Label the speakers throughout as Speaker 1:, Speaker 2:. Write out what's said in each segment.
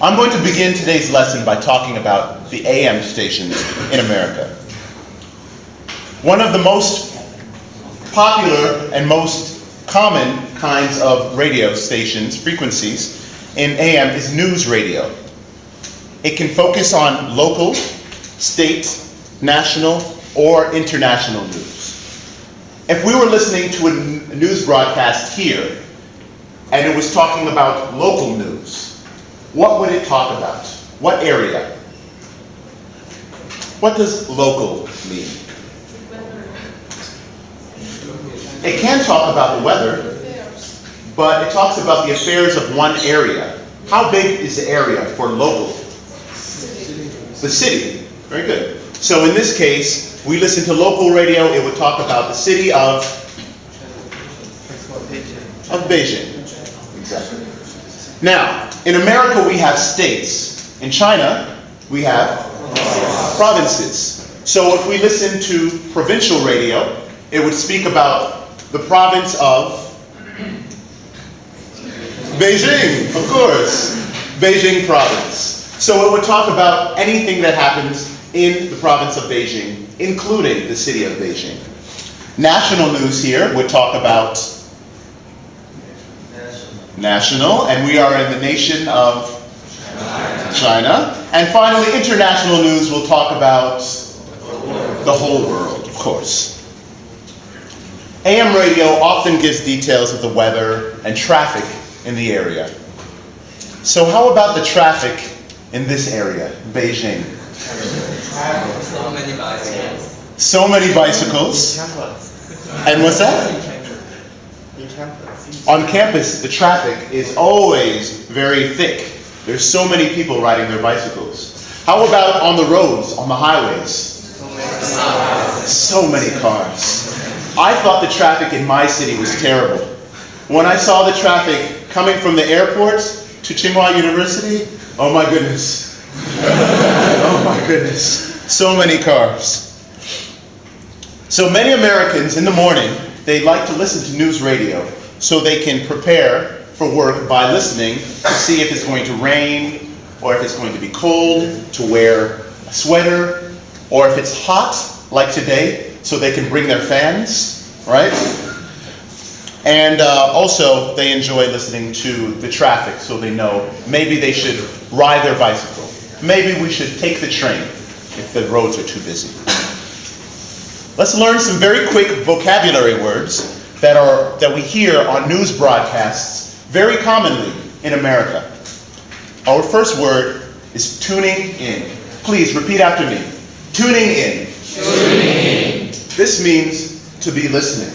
Speaker 1: I'm going to begin today's lesson by talking about the AM stations in America. One of the most popular and most common kinds of radio stations, frequencies, in AM is news radio. It can focus on local, state, national, or international news. If we were listening to a news broadcast here, and it was talking about local news, what would it talk about? What area? What does local mean? It can talk about the weather, but it talks about the affairs of one area. How big is the area for local? The city. Very good. So in this case, we listen to local radio, it would talk about the city of Beijing. Exactly. Now, in America we have states. In China, we have provinces. So if we listen to provincial radio, it would speak about the province of Beijing, of course. Beijing province. So it would talk about anything that happens in the province of Beijing, including the city of Beijing. National news here would talk about national, and we are in the nation of China. And finally, international news will talk about the whole world, of course. AM radio often gives details of the weather and traffic in the area. So how about the traffic in this area, Beijing?
Speaker 2: So many bicycles.
Speaker 1: So many bicycles. And what's that? On campus, the traffic is always very thick. There's so many people riding their bicycles. How about on the roads, on the highways? So many cars. I thought the traffic in my city was terrible. When I saw the traffic coming from the airport to Tsinghua University, oh my goodness. Oh my goodness. So many cars. So many Americans in the morning, they like to listen to news radio so they can prepare for work by listening to see if it's going to rain or if it's going to be cold, to wear a sweater, or if it's hot like today so they can bring their fans, right? And also they enjoy listening to the traffic so they know maybe they should ride their bicycle. Maybe we should take the train if the roads are too busy. Let's learn some very quick vocabulary words that we hear on news broadcasts very commonly in America. Our first word is tuning in. Please repeat after me. Tuning in.
Speaker 2: Tuning in.
Speaker 1: This means to be listening.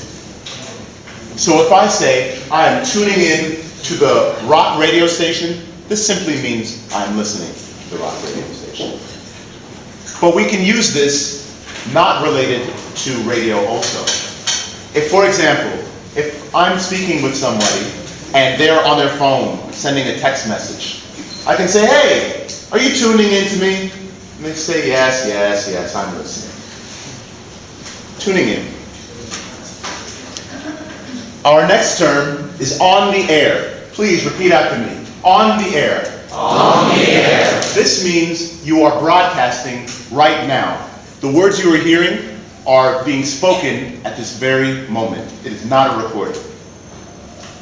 Speaker 1: So if I say, I am tuning in to the rock radio station, this simply means I'm listening to the rock radio station. But we can use this not related to radio also. If, for example, if I'm speaking with somebody and they're on their phone sending a text message, I can say, hey, are you tuning in to me? And they say, yes, yes, yes, I'm listening. Tuning in. Our next term is on the air. Please repeat after me. On the air.
Speaker 2: On the air.
Speaker 1: This means you are broadcasting right now. The words you are hearing are being spoken at this very moment. It is not a recording.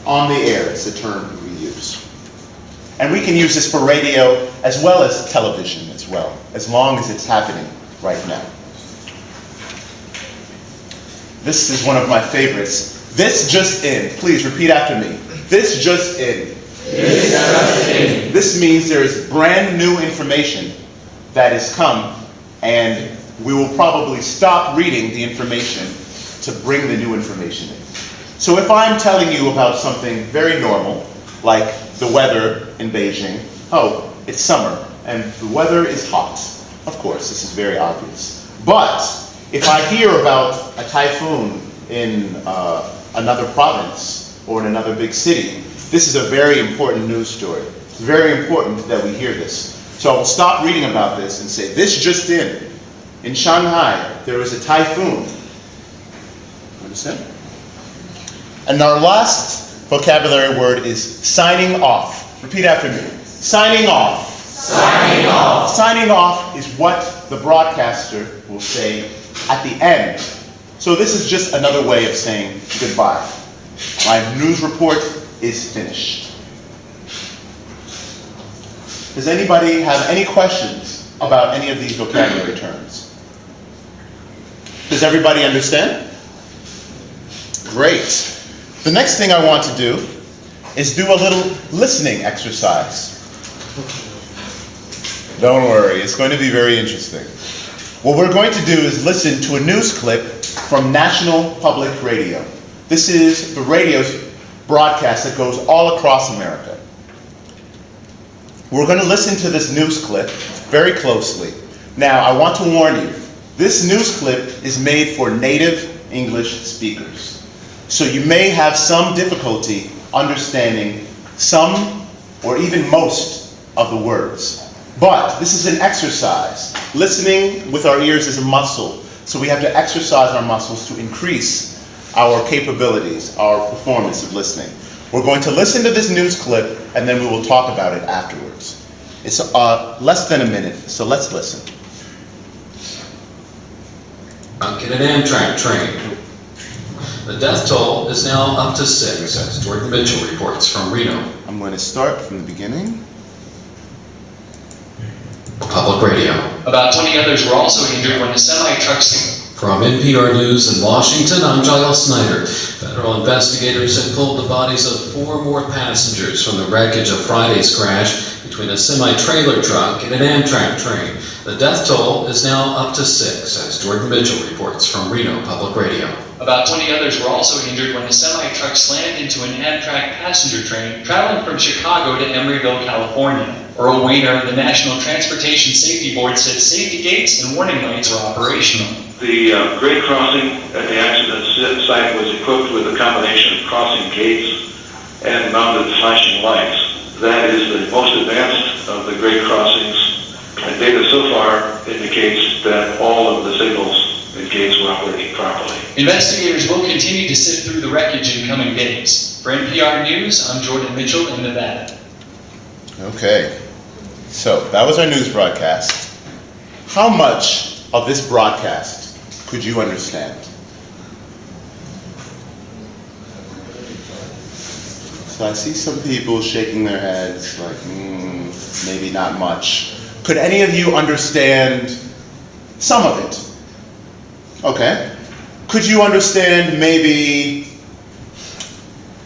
Speaker 1: On the air is the term we use. And we can use this for radio as well as television as well, as long as it's happening right now. This is one of my favorites. This just in. Please repeat after me. This just in.
Speaker 2: This just in.
Speaker 1: This means there is brand new information that has come, and we will probably stop reading the information to bring the new information in. So if I'm telling you about something very normal, like the weather in Beijing, oh, it's summer, and the weather is hot. Of course, this is very obvious. But if I hear about a typhoon in another province or in another big city, this is a very important news story. It's very important that we hear this. So I will stop reading about this and say, this just in. In Shanghai, there was a typhoon. Understand? And our last vocabulary word is signing off. Repeat after me. Signing off.
Speaker 2: Signing off.
Speaker 1: Signing off is what the broadcaster will say at the end. So this is just another way of saying goodbye. My news report is finished. Does anybody have any questions about any of these vocabulary terms? Does everybody understand? Great. The next thing I want to do is do a little listening exercise. Don't worry, it's going to be very interesting. What we're going to do is listen to a news clip from National Public Radio. This is the radio broadcast that goes all across America. We're going to listen to this news clip very closely. Now, I want to warn you, this news clip is made for native English speakers. So you may have some difficulty understanding some or even most of the words. But this is an exercise. Listening with our ears is a muscle, so we have to exercise our muscles to increase our capabilities, our performance of listening. We're going to listen to this news clip, and then we will talk about it afterwards. It's less than a minute, so let's listen.
Speaker 3: Get an Amtrak train. The death toll is now up to 6, as Jordan Mitchell reports from Reno.
Speaker 1: I'm going to start from the beginning.
Speaker 3: Public Radio.
Speaker 4: About 20 others were also injured when a semi-truck.
Speaker 3: From NPR News in Washington, I'm Giles Snyder. Federal investigators have pulled the bodies of 4 more passengers from the wreckage of Friday's crash between a semi-trailer truck and an Amtrak train. The death toll is now up to 6, as Jordan Mitchell reports from Reno Public Radio.
Speaker 4: About 20 others were also injured when a semi-truck slammed into an Amtrak passenger train traveling from Chicago to Emeryville, California. Earl Weiner of the National Transportation Safety Board said safety gates and warning lights are operational.
Speaker 5: The grade crossing at the accident site was equipped with a combination of crossing gates and mounted flashing lights. That is the most advanced of the grade crossings, and data so far indicates that all of the signals and gates were operating properly.
Speaker 4: Investigators will continue to sift through the wreckage in coming days. For NPR News, I'm Jordan Mitchell in Nevada.
Speaker 1: Okay, so that was our news broadcast. How much of this broadcast could you understand? So I see some people shaking their heads like, maybe not much. Could any of you understand some of it? Okay. Could you understand maybe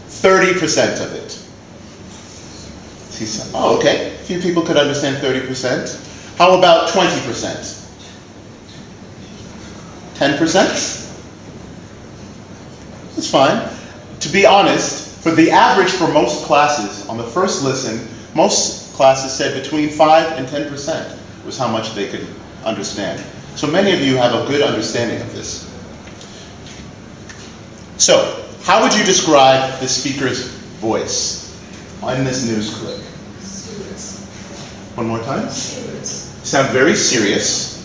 Speaker 1: 30% of it? See some. Oh, okay. A few people could understand 30%. How about 20%? 10%? That's fine. To be honest, for the average for most classes, on the first listen, most classes said between 5 and 10% was how much they could understand. So many of you have a good understanding of this. So, how would you describe the speaker's voice in this news clip?
Speaker 6: Serious.
Speaker 1: One more time?
Speaker 6: Serious.
Speaker 1: Sound very serious.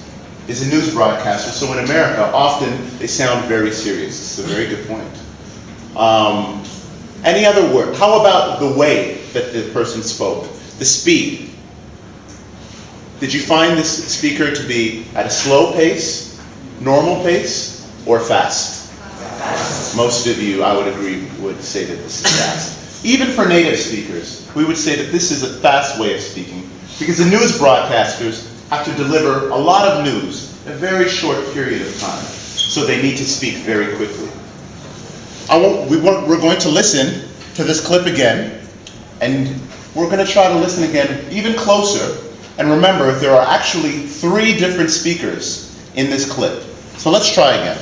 Speaker 1: Is a news broadcaster, so in America, often they sound very serious. It's a very good point. Any other word? How about the way that the person spoke? The speed. Did you find this speaker to be at a slow pace, normal pace, or fast?
Speaker 6: Fast.
Speaker 1: Most of you, I would agree, would say that this is fast. Even for native speakers, we would say that this is a fast way of speaking, because the news broadcasters have to deliver a lot of news in a very short period of time, so they need to speak very quickly. We're going to listen to this clip again, and we're going to try to listen again even closer. And remember, there are actually 3 different speakers in this clip. So let's try again.